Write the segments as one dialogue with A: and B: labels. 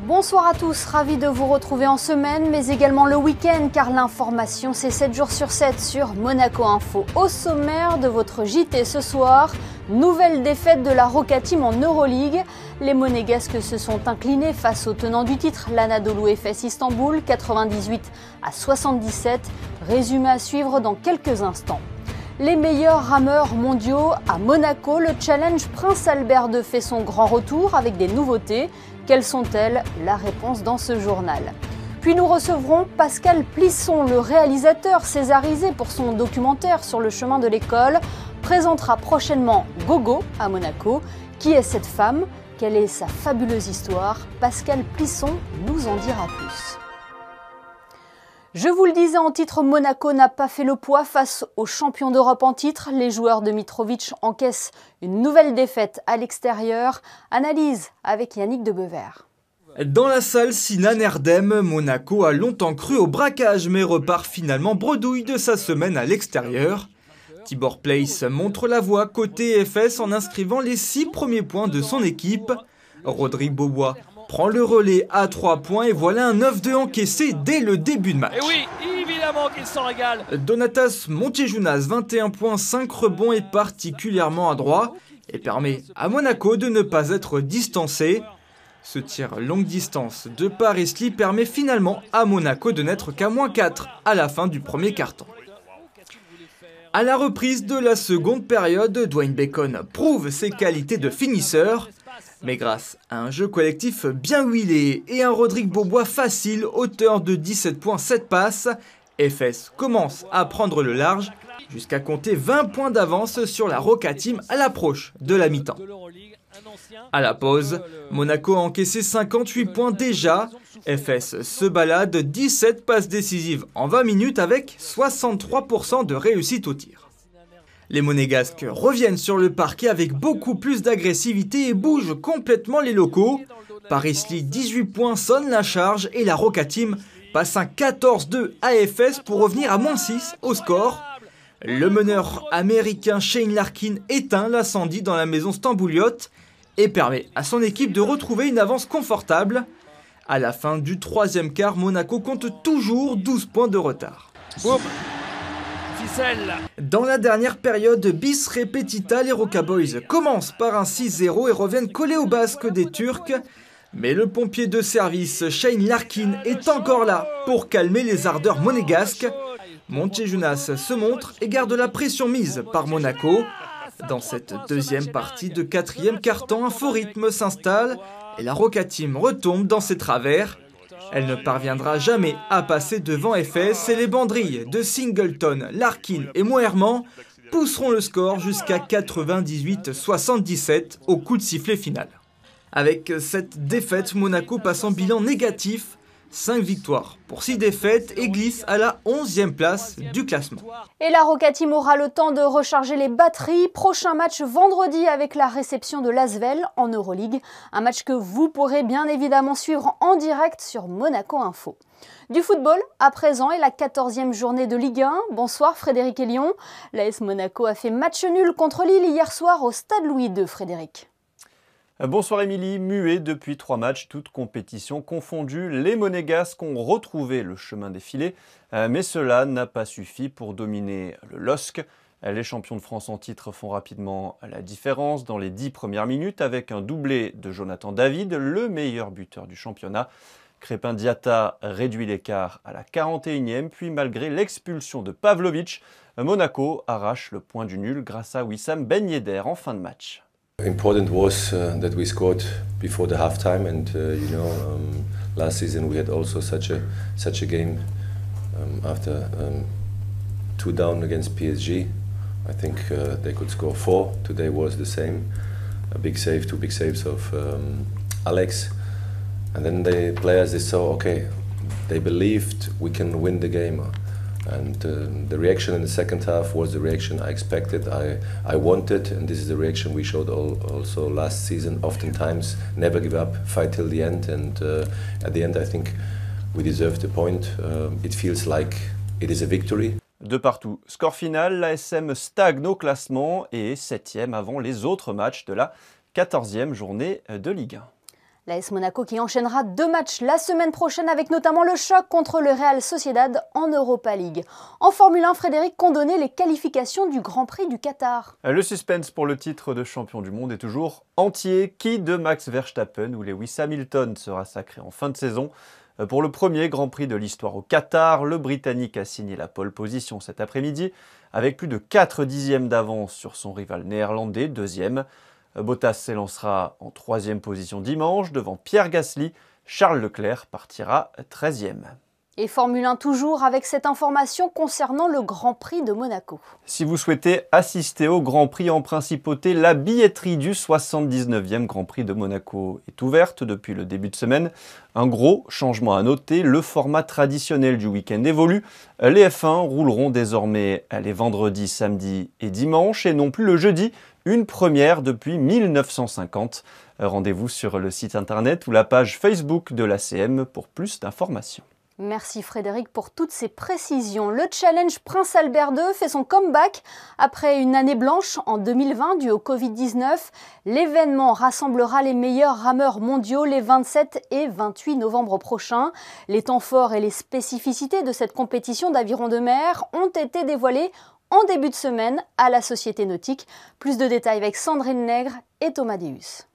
A: Bonsoir à tous, ravi de vous retrouver en semaine, mais également le week-end, car l'information c'est 7 jours sur 7 sur Monaco Info. Au sommaire de votre JT ce soir, nouvelle défaite de la Roca Team en Euroleague. Les Monégasques se sont inclinés face au tenant du titre, l'Anadolu Efes Istanbul, 98-77. Résumé à suivre dans quelques instants. Les meilleurs rameurs mondiaux à Monaco, le challenge Prince Albert II fait son grand retour avec des nouveautés. Quelles sont-elles? La réponse dans ce journal. Puis nous recevrons Pascal Plisson, le réalisateur césarisé pour son documentaire sur le chemin de l'école, présentera prochainement Gogo à Monaco. Qui est cette femme? Quelle est sa fabuleuse histoire? Pascal Plisson nous en dira plus. Je vous le disais en titre, Monaco n'a pas fait le poids face aux champions d'Europe en titre. Les joueurs de Mitrovic encaissent une nouvelle défaite à l'extérieur. Analyse avec Yannick Debever.
B: Dans la salle Sinan Erdem, Monaco a longtemps cru au braquage mais repart finalement bredouille de sa semaine à l'extérieur. Tibor Place montre la voie côté Efes en inscrivant les 6 premiers points de son équipe. Rodrigue Beaubois prend le relais à 3 points et voilà un 9-2 encaissé dès le début de match.
C: Et oui, évidemment qu'il s'en régale.
B: Donatas Montejounas, 21 points, 5 rebonds est particulièrement adroit et permet à Monaco de ne pas être distancé. Ce tir longue distance de Paris Lee permet finalement à Monaco de n'être qu'à -4 à la fin du premier quart-temps. À la reprise de la seconde période, Dwayne Bacon prouve ses qualités de finisseur. Mais grâce à un jeu collectif bien huilé et un Rodrigue Beaubois facile, auteur de 17 points, 7 passes, Efes commence à prendre le large jusqu'à compter 20 points d'avance sur la Roca Team à l'approche de la mi-temps. À la pause, Monaco a encaissé 58 points déjà. Efes se balade, 17 passes décisives en 20 minutes avec 63% de réussite au tir. Les Monégasques reviennent sur le parquet avec beaucoup plus d'agressivité et bougent complètement les locaux. Paris Lee, 18 points, sonne la charge et la Roca Team passe un 14-2 à Efes pour revenir à -6 au score. Le meneur américain Shane Larkin éteint l'incendie dans la maison stambouliote et permet à son équipe de retrouver une avance confortable. À la fin du troisième quart, Monaco compte toujours 12 points de retard.
C: Boum.
B: Dans la dernière période bis repetita, les Roca Boys commencent par un 6-0 et reviennent coller au basque des Turcs. Mais le pompier de service Shane Larkin est encore là pour calmer les ardeurs monégasques. Montejounas se montre et garde la pression mise par Monaco. Dans cette deuxième partie de quatrième quart-temps, un faux rythme s'installe et la Roca Team retombe dans ses travers. Elle ne parviendra jamais à passer devant Efes et les banderilles de Singleton, Larkin et Moerman pousseront le score jusqu'à 98-77 au coup de sifflet final. Avec cette défaite, Monaco passe en bilan négatif, 5 victoires pour 6 défaites et glisse à la 11e place du classement.
A: Et la Roca Team aura le temps de recharger les batteries. Prochain match vendredi avec la réception de l'Asvel en Euroleague. Un match que vous pourrez bien évidemment suivre en direct sur Monaco Info. Du football à présent et la 14e journée de Ligue 1. Bonsoir Frédéric et Lyon. L'AS Monaco a fait match nul contre Lille hier soir au Stade Louis II, Frédéric.
D: Bonsoir Émilie, muet depuis 3 matchs, toutes compétitions confondues, les Monégasques ont retrouvé le chemin des filets, mais cela n'a pas suffi pour dominer le LOSC. Les champions de France en titre font rapidement la différence dans les 10 premières minutes avec un doublé de Jonathan David, le meilleur buteur du championnat. Crépin Diatta réduit l'écart à la 41e, puis malgré l'expulsion de Pavlovic, Monaco arrache le point du nul grâce à Wissam Ben Yedder en fin de match.
E: Important was that we scored before the halftime, and last season we had also such a game after 2 down against PSG. I think they could score 4. Today was the same. A big save, 2 big saves of Alex, and then the players, they saw, okay, they believed we can win the game. And the reaction in the second half was the reaction I expected, I wanted, and this is the reaction we showed also last season. Oftentimes, never give up, fight till the end, and at the end I think we deserved the point. It feels like it is a victory.
D: De partout. Score final, l'ASM stagne au classement et est 7e avant les autres matchs de la 14e journée de Ligue 1.
A: L'AS Monaco qui enchaînera 2 matchs la semaine prochaine avec notamment le choc contre le Real Sociedad en Europa League. En Formule 1, Frédéric, qu'ont donné les qualifications du Grand Prix du Qatar?
D: Le suspense pour le titre de champion du monde est toujours entier. Qui de Max Verstappen ou Lewis Hamilton sera sacré en fin de saison? Pour le premier Grand Prix de l'histoire au Qatar, le Britannique a signé la pole position cet après-midi avec plus de 4 dixièmes d'avance sur son rival néerlandais, deuxième. Bottas s'élancera en 3e position dimanche devant Pierre Gasly. Charles Leclerc partira 13e.
A: Et Formule 1 toujours avec cette information concernant le Grand Prix de Monaco.
D: Si vous souhaitez assister au Grand Prix en principauté, la billetterie du 79e Grand Prix de Monaco est ouverte depuis le début de semaine. Un gros changement à noter, le format traditionnel du week-end évolue. Les F1 rouleront désormais les vendredis, samedis et dimanches et non plus le jeudi, une première depuis 1950. Rendez-vous sur le site internet ou la page Facebook de l'ACM pour plus d'informations.
A: Merci Frédéric pour toutes ces précisions. Le Challenge Prince Albert II fait son comeback après une année blanche en 2020 due au Covid-19. L'événement rassemblera les meilleurs rameurs mondiaux les 27 et 28 novembre prochains. Les temps forts et les spécificités de cette compétition d'aviron de mer ont été dévoilés en début de semaine à la Société Nautique. Plus de détails avec Sandrine Nègre et Thomas Deus.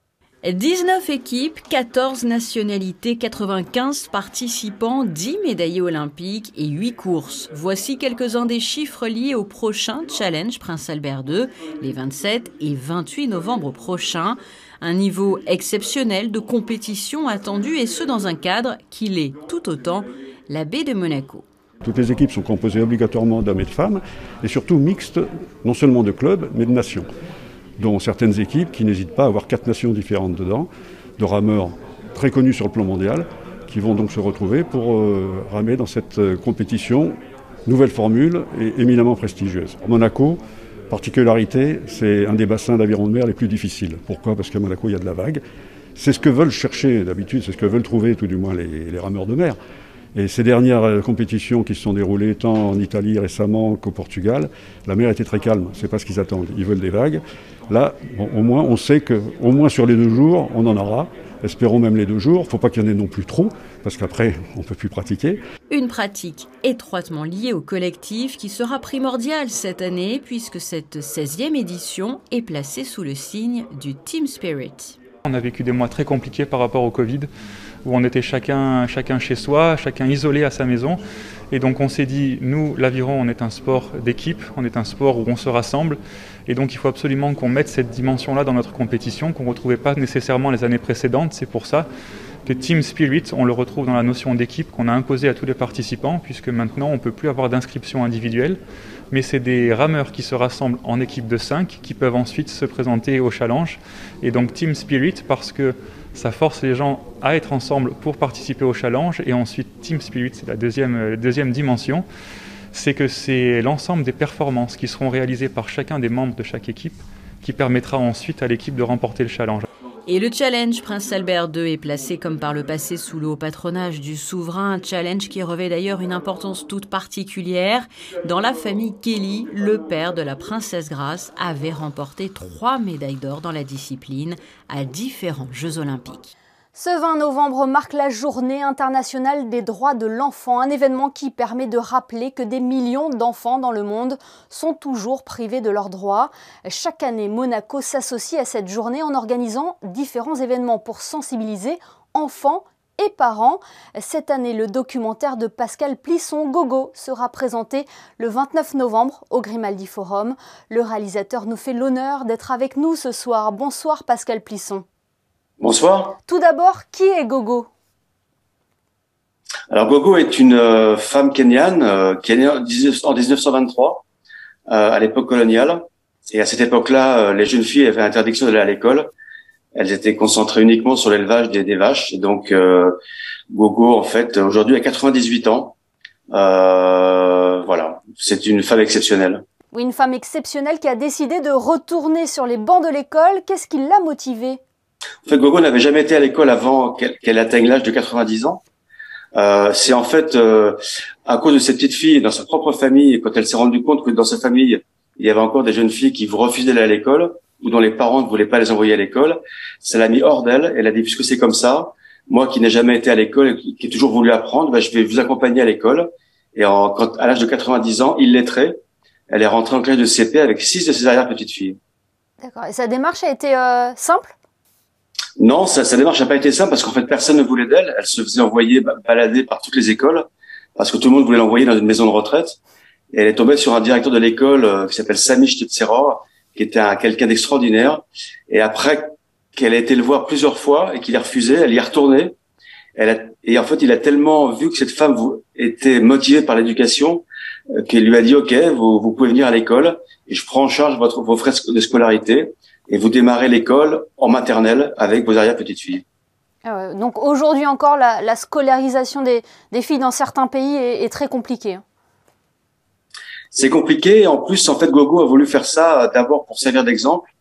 F: 19 équipes, 14 nationalités, 95 participants, 10 médaillés olympiques et 8 courses. Voici quelques-uns des chiffres liés au prochain Challenge Prince Albert II, les 27 et 28 novembre prochains. Un niveau exceptionnel de compétition attendu et ce dans un cadre qui l'est tout autant, la baie de Monaco.
G: Toutes les équipes sont composées obligatoirement d'hommes et de femmes et surtout mixtes, non seulement de clubs mais de nations, dont certaines équipes qui n'hésitent pas à avoir 4 nations différentes dedans, de rameurs très connus sur le plan mondial, qui vont donc se retrouver pour ramer dans cette compétition, nouvelle formule et éminemment prestigieuse. Monaco, particularité, c'est un des bassins d'aviron de mer les plus difficiles. Pourquoi? Parce qu'à Monaco, il y a de la vague. C'est ce que veulent chercher d'habitude, c'est ce que veulent trouver tout du moins les rameurs de mer. Et ces dernières compétitions qui se sont déroulées tant en Italie récemment qu'au Portugal, la mer était très calme, c'est pas ce qu'ils attendent, ils veulent des vagues. Là, bon, au moins, on sait qu'au moins sur les 2 jours, on en aura. Espérons même les 2 jours. Il ne faut pas qu'il y en ait non plus trop, parce qu'après, on ne peut plus pratiquer.
F: Une pratique étroitement liée au collectif qui sera primordiale cette année, puisque cette 16e édition est placée sous le signe du Team Spirit.
H: On a vécu des mois très compliqués par rapport au Covid, où on était chacun chez soi, chacun isolé à sa maison. Et donc on s'est dit, nous, l'aviron, on est un sport d'équipe, on est un sport où on se rassemble. Et donc il faut absolument qu'on mette cette dimension-là dans notre compétition, qu'on ne retrouvait pas nécessairement les années précédentes. C'est pour ça que Team Spirit, on le retrouve dans la notion d'équipe qu'on a imposée à tous les participants, puisque maintenant on ne peut plus avoir d'inscription individuelle. Mais c'est des rameurs qui se rassemblent en équipe de 5 qui peuvent ensuite se présenter au challenge. Et donc Team Spirit, parce que ça force les gens à être ensemble pour participer au challenge. Et ensuite, Team Spirit, c'est la deuxième dimension. C'est que c'est l'ensemble des performances qui seront réalisées par chacun des membres de chaque équipe qui permettra ensuite à l'équipe de remporter le challenge.
F: Et le Challenge Prince Albert II est placé comme par le passé sous le haut patronage du souverain, un challenge qui revêt d'ailleurs une importance toute particulière. Dans la famille Kelly, le père de la princesse Grace avait remporté 3 médailles d'or dans la discipline à différents Jeux olympiques.
A: Ce 20 novembre marque la Journée internationale des droits de l'enfant, un événement qui permet de rappeler que des millions d'enfants dans le monde sont toujours privés de leurs droits. Chaque année, Monaco s'associe à cette journée en organisant différents événements pour sensibiliser enfants et parents. Cette année, le documentaire de Pascal Plisson, Gogo, sera présenté le 29 novembre au Grimaldi Forum. Le réalisateur nous fait l'honneur d'être avec nous ce soir. Bonsoir Pascal Plisson.
I: Bonsoir.
A: Tout d'abord, qui est Gogo?
I: Alors Gogo est une femme kenyane qui est née en 1923, à l'époque coloniale. Et à cette époque-là, les jeunes filles avaient interdiction d'aller à l'école. Elles étaient concentrées uniquement sur l'élevage des vaches. Et donc Gogo, en fait, aujourd'hui a 98 ans. Voilà, c'est une femme exceptionnelle.
A: Oui, une femme exceptionnelle qui a décidé de retourner sur les bancs de l'école. Qu'est-ce qui l'a motivée?
I: En fait, Gogo n'avait jamais été à l'école avant qu'elle atteigne l'âge de 90 ans. C'est en fait à cause de cette petite fille dans sa propre famille, quand elle s'est rendue compte que dans sa famille, il y avait encore des jeunes filles qui refusaient d'aller à l'école, ou dont les parents ne voulaient pas les envoyer à l'école. Ça l'a mis hors d'elle. Elle a dit, puisque c'est comme ça, moi qui n'ai jamais été à l'école et qui ai toujours voulu apprendre, je vais vous accompagner à l'école. Et à l'âge de 90 ans, illettrée, elle est rentrée en classe de CP avec 6 de ses arrière-petites-filles.
A: D'accord. Et sa démarche a été simple?
I: Non, sa démarche n'a pas été simple parce qu'en fait, personne ne voulait d'elle. Elle se faisait envoyer balader par toutes les écoles parce que tout le monde voulait l'envoyer dans une maison de retraite. Et elle est tombée sur un directeur de l'école qui s'appelle Sami Stützeror, qui était quelqu'un d'extraordinaire. Et après qu'elle a été le voir plusieurs fois et qu'il a refusé, elle y est retournée. Et en fait, il a tellement vu que cette femme était motivée par l'éducation qu'il lui a dit, OK, vous pouvez venir à l'école et je prends en charge vos frais de scolarité et vous démarrez l'école en maternelle avec vos arrière-petites-filles.
A: Donc aujourd'hui encore, la scolarisation des filles dans certains pays est très compliquée.
I: C'est compliqué. En plus, en fait, Gogo a voulu faire ça d'abord pour servir d'exemple,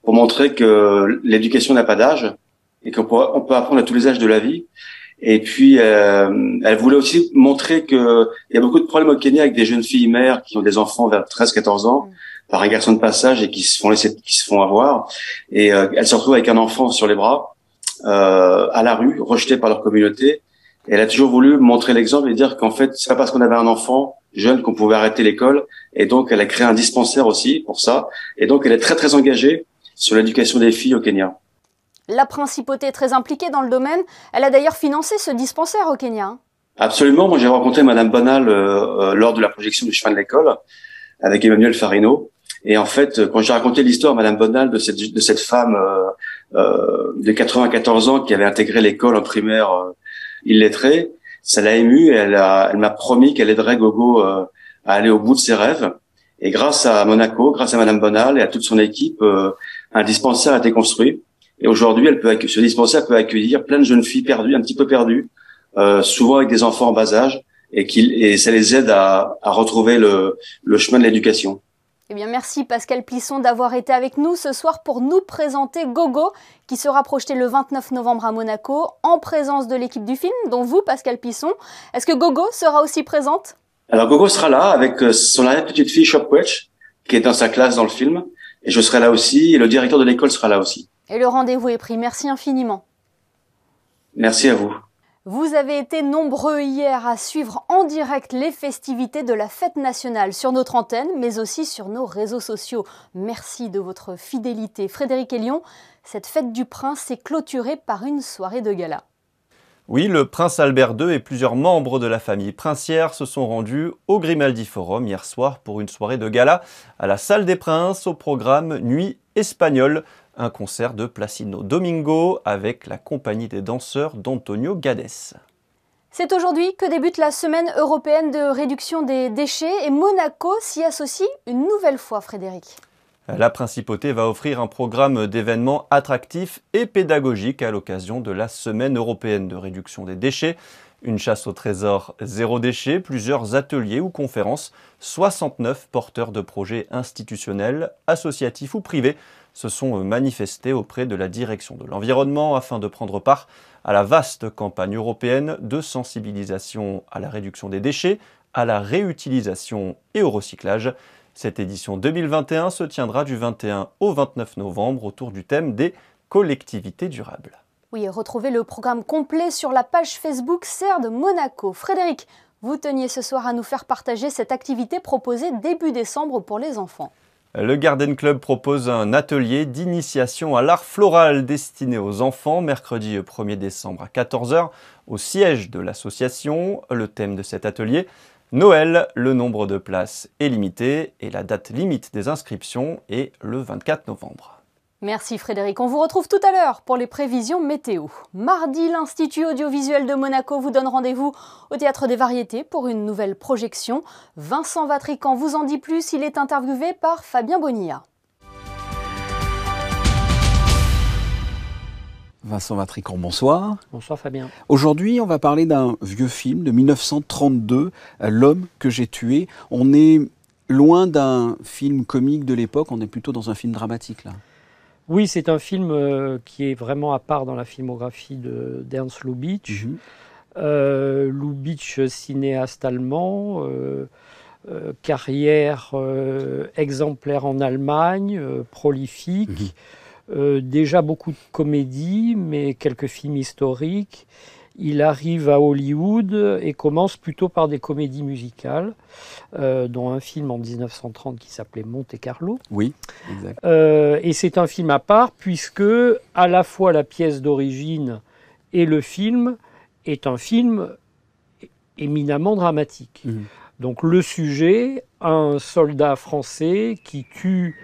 I: pour montrer que l'éducation n'a pas d'âge et qu'on peut apprendre à tous les âges de la vie. Et puis, elle voulait aussi montrer que il y a beaucoup de problèmes au Kenya avec des jeunes filles mères qui ont des enfants vers 13-14 ans par un garçon de passage et qui se font avoir. Et elle se retrouve avec un enfant sur les bras, à la rue, rejeté par leur communauté. Et elle a toujours voulu montrer l'exemple et dire qu'en fait, c'est pas parce qu'on avait un enfant jeune qu'on pouvait arrêter l'école. Et donc, elle a créé un dispensaire aussi pour ça. Et donc, elle est très, très engagée sur l'éducation des filles au Kenya.
A: La principauté est très impliquée dans le domaine. Elle a d'ailleurs financé ce dispensaire au Kenya.
I: Absolument. Moi, j'ai rencontré Madame Bonal lors de la projection du chemin de l'école avec Emmanuel Farino. Et en fait, quand j'ai raconté l'histoire, Madame Bonal, de cette femme de 94 ans qui avait intégré l'école en primaire illettrée, ça l'a émue et elle m'a promis qu'elle aiderait Gogo à aller au bout de ses rêves. Et grâce à Monaco, grâce à Madame Bonal et à toute son équipe, un dispensaire a été construit. Et aujourd'hui, ce dispensaire peut accueillir plein de jeunes filles perdues, un petit peu perdues, souvent avec des enfants en bas âge, et ça les aide à retrouver le chemin de l'éducation.
A: Eh bien, merci Pascal Plisson d'avoir été avec nous ce soir pour nous présenter Gogo, qui sera projeté le 29 novembre à Monaco, en présence de l'équipe du film, dont vous, Pascal Plisson. Est-ce que Gogo sera aussi présente?
I: Alors, Gogo sera là avec son arrière-petite-fille, Shopwetch, qui est dans sa classe dans le film. Et je serai là aussi, et le directeur de l'école sera là aussi.
A: Et le rendez-vous est pris. Merci infiniment.
I: Merci à vous.
A: Vous avez été nombreux hier à suivre en direct les festivités de la fête nationale sur notre antenne, mais aussi sur nos réseaux sociaux. Merci de votre fidélité. Frédéric Hélion, cette fête du prince s'est clôturée par une soirée de gala.
D: Oui, le prince Albert II et plusieurs membres de la famille princière se sont rendus au Grimaldi Forum hier soir pour une soirée de gala à la Salle des Princes au programme Nuit espagnole. Un concert de Placido Domingo avec la compagnie des danseurs d'Antonio Gades.
A: C'est aujourd'hui que débute la semaine européenne de réduction des déchets et Monaco s'y associe une nouvelle fois, Frédéric.
D: La principauté va offrir un programme d'événements attractifs et pédagogiques à l'occasion de la semaine européenne de réduction des déchets. Une chasse au trésor zéro déchet, plusieurs ateliers ou conférences, 69 porteurs de projets institutionnels, associatifs ou privés se sont manifestés auprès de la direction de l'environnement afin de prendre part à la vaste campagne européenne de sensibilisation à la réduction des déchets, à la réutilisation et au recyclage. Cette édition 2021 se tiendra du 21 au 29 novembre autour du thème des collectivités durables.
A: Oui, retrouvez le programme complet sur la page Facebook CERD Monaco. Frédéric, vous teniez ce soir à nous faire partager cette activité proposée début décembre pour les enfants.
D: Le Garden Club propose un atelier d'initiation à l'art floral destiné aux enfants mercredi 1er décembre à 14h au siège de l'association. Le thème de cet atelier, Noël, le nombre de places est limité et la date limite des inscriptions est le 24 novembre.
A: Merci Frédéric, on vous retrouve tout à l'heure pour les prévisions météo. Mardi, l'Institut audiovisuel de Monaco vous donne rendez-vous au Théâtre des Variétés pour une nouvelle projection. Vincent Vatrican vous en dit plus, il est interviewé par Fabien Bonilla.
J: Vincent Vatrican, bonsoir.
K: Bonsoir Fabien.
J: Aujourd'hui, on va parler d'un vieux film de 1932, L'homme que j'ai tué. On est loin d'un film comique de l'époque, on est plutôt dans un film dramatique là.
K: Oui, c'est un film qui est vraiment à part dans la filmographie d'Ernst Lubitsch. Lubitsch, cinéaste allemand, carrière exemplaire en Allemagne, prolifique, déjà beaucoup de comédies, mais quelques films historiques. Il arrive à Hollywood et commence plutôt par des comédies musicales, dont un film en 1930 qui s'appelait Monte Carlo.
J: Oui, exact.
K: Et c'est un film à part, puisque à la fois la pièce d'origine et le film est un film éminemment dramatique. Donc le sujet, un soldat français qui tue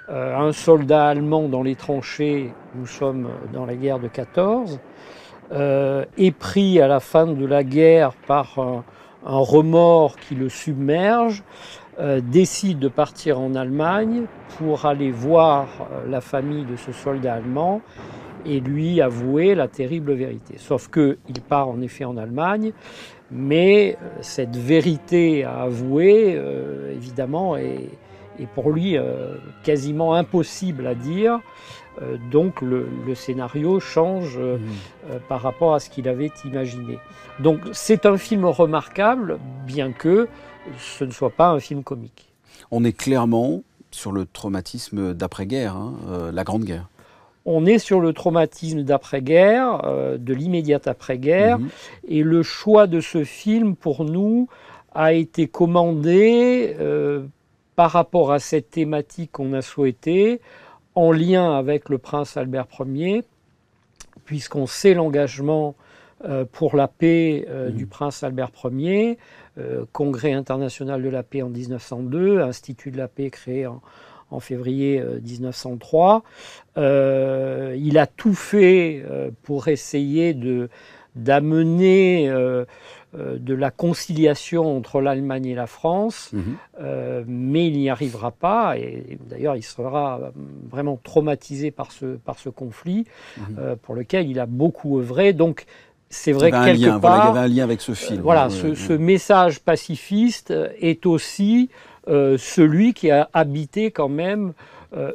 K: un soldat allemand dans les tranchées, nous sommes dans la guerre de 14, est pris à la fin de la guerre par un remords qui le submerge, décide de partir en Allemagne pour aller voir la famille de ce soldat allemand et lui avouer la terrible vérité. Sauf qu'il part en effet en Allemagne, mais cette vérité à avouer, évidemment, est pour lui quasiment impossible à dire. Donc le scénario change par rapport à ce qu'il avait imaginé. Donc c'est un film remarquable, bien que ce ne soit pas un film comique.
J: On est clairement sur le traumatisme d'après-guerre, la Grande Guerre.
K: On est sur le traumatisme d'après-guerre, de l'immédiate après-guerre, et le choix de ce film, pour nous, a été commandé par rapport à cette thématique qu'on a souhaitée, en lien avec le prince Albert Ier, puisqu'on sait l'engagement pour la paix du prince Albert Ier, Congrès international de la paix en 1902, Institut de la paix créé en février 1903. Il a tout fait pour essayer d'amener de la conciliation entre l'Allemagne et la France, mais il n'y arrivera pas, et d'ailleurs il sera vraiment traumatisé par ce conflit, pour lequel il a beaucoup œuvré. Donc c'est vrai que quelque part,
J: il y avait un lien avec ce film.
K: Voilà, ce message pacifiste est aussi celui qui a habité quand même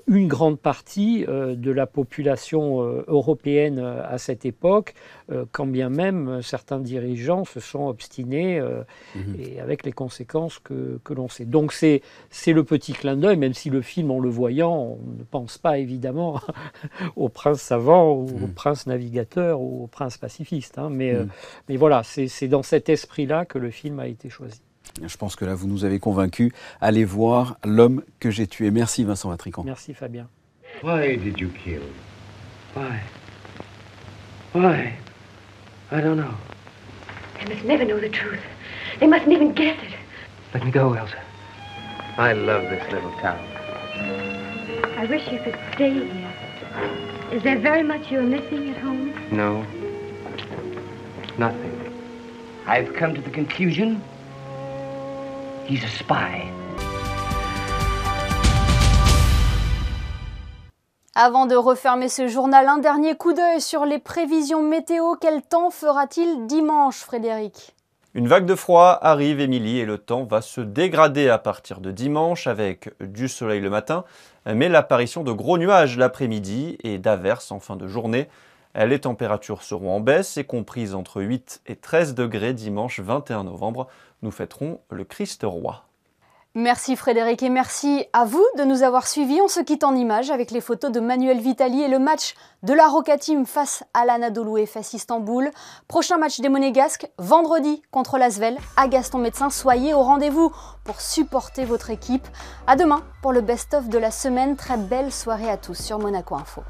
K: une grande partie de la population européenne à cette époque, quand bien même certains dirigeants se sont obstinés, et avec les conséquences que l'on sait. Donc c'est le petit clin d'œil, même si le film, en le voyant, on ne pense pas évidemment au prince savant, ou au prince navigateur, ou au prince pacifiste. Mais voilà, c'est dans cet esprit-là que le film a été choisi.
J: Je pense que là, vous nous avez convaincus. Allez voir L'homme que j'ai tué. Merci Vincent Vatrican.
K: Merci Fabien.
L: Why did you kill? Why? Why? I don't know.
M: They must never know the truth. They mustn't even guess it.
L: Let me go, Elsa. I love this little town.
M: I wish you could stay here. Is there very much you're missing at home?
L: No. Nothing. I've come to the conclusion he's a spy.
A: Avant de refermer ce journal, un dernier coup d'œil sur les prévisions météo. Quel temps fera-t-il dimanche, Frédéric ?
D: Une vague de froid arrive, Émilie, et le temps va se dégrader à partir de dimanche avec du soleil le matin, mais l'apparition de gros nuages l'après-midi et d'averses en fin de journée. Les températures seront en baisse et comprises entre 8 et 13 degrés dimanche 21 novembre. Nous fêterons le Christ roi.
A: Merci Frédéric et merci à vous de nous avoir suivis. On se quitte en images avec les photos de Manuel Vitali et le match de la Roca Team face à l'Anadolu Efes Istanbul. Prochain match des Monégasques, vendredi contre l'Asvel à Gaston Médecin. Soyez au rendez-vous pour supporter votre équipe. À demain pour le best-of de la semaine. Très belle soirée à tous sur Monaco Info.